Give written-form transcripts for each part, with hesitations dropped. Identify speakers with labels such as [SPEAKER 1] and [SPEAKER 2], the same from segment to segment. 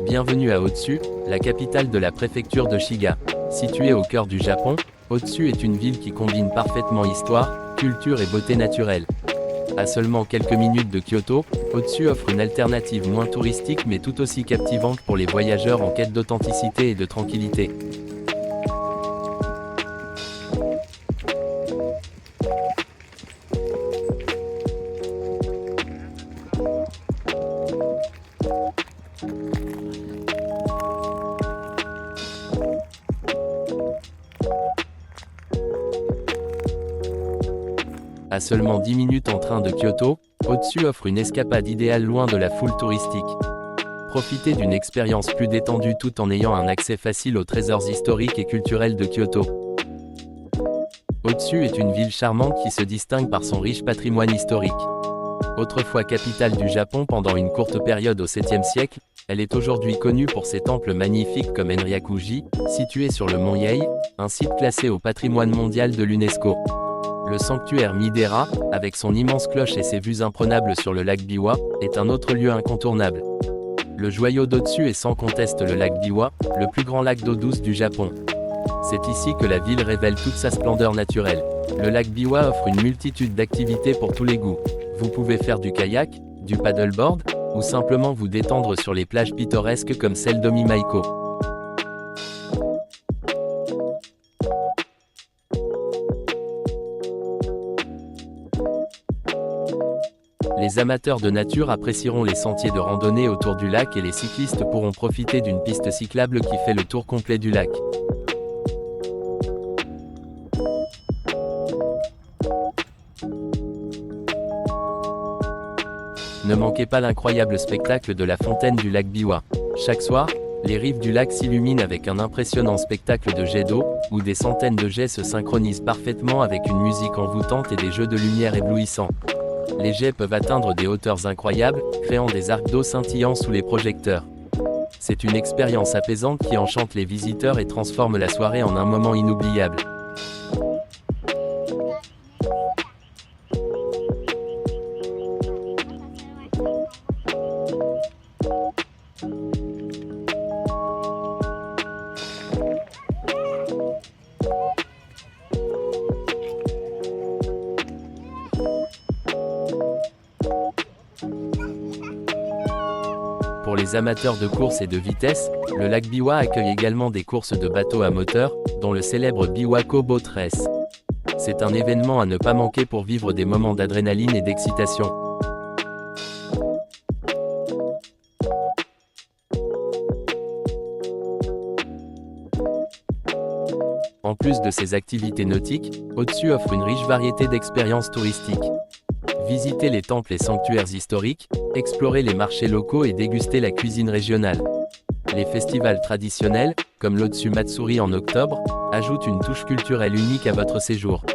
[SPEAKER 1] Bienvenue à Otsu, la capitale de la préfecture de Shiga. Située au cœur du Japon, Otsu est une ville qui combine parfaitement histoire, culture et beauté naturelle. À seulement quelques minutes de Kyoto, Otsu offre une alternative moins touristique mais tout aussi captivante pour les voyageurs en quête d'authenticité et de tranquillité. À seulement 10 minutes en train de Kyoto, Otsu offre une escapade idéale loin de la foule touristique. Profitez d'une expérience plus détendue tout en ayant un accès facile aux trésors historiques et culturels de Kyoto. Otsu est une ville charmante qui se distingue par son riche patrimoine historique. Autrefois capitale du Japon pendant une courte période au 7e siècle, elle est aujourd'hui connue pour ses temples magnifiques comme Enryaku-ji, situé sur le mont Yei, un site classé au patrimoine mondial de l'UNESCO. Le sanctuaire Midera, avec son immense cloche et ses vues imprenables sur le lac Biwa, est un autre lieu incontournable. Le joyau d'Otsu est sans conteste le lac Biwa, le plus grand lac d'eau douce du Japon. C'est ici que la ville révèle toute sa splendeur naturelle. Le lac Biwa offre une multitude d'activités pour tous les goûts. Vous pouvez faire du kayak, du paddleboard, ou simplement vous détendre sur les plages pittoresques comme celle d'Omimaiko. Les amateurs de nature apprécieront les sentiers de randonnée autour du lac et les cyclistes pourront profiter d'une piste cyclable qui fait le tour complet du lac. Ne manquez pas l'incroyable spectacle de la fontaine du lac Biwa. Chaque soir, les rives du lac s'illuminent avec un impressionnant spectacle de jets d'eau, où des centaines de jets se synchronisent parfaitement avec une musique envoûtante et des jeux de lumière éblouissants. Les jets peuvent atteindre des hauteurs incroyables, créant des arcs d'eau scintillants sous les projecteurs. C'est une expérience apaisante qui enchante les visiteurs et transforme la soirée en un moment inoubliable. Pour les amateurs de course et de vitesse, le lac Biwa accueille également des courses de bateaux à moteur, dont le célèbre Biwako Boat Race. C'est un événement à ne pas manquer pour vivre des moments d'adrénaline et d'excitation. En plus de ces activités nautiques, Otsu offre une riche variété d'expériences touristiques. Visitez les temples et sanctuaires historiques, explorez les marchés locaux et dégustez la cuisine régionale. Les festivals traditionnels, comme l'Otsu Matsuri en octobre, ajoutent une touche culturelle unique à votre séjour.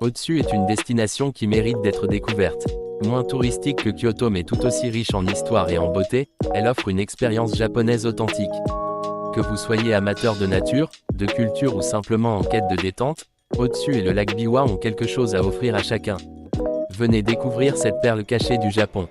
[SPEAKER 1] Otsu est une destination qui mérite d'être découverte. Moins touristique que Kyoto mais tout aussi riche en histoire et en beauté, elle offre une expérience japonaise authentique. Que vous soyez amateur de nature, de culture ou simplement en quête de détente, Otsu et le lac Biwa ont quelque chose à offrir à chacun. Venez découvrir cette perle cachée du Japon.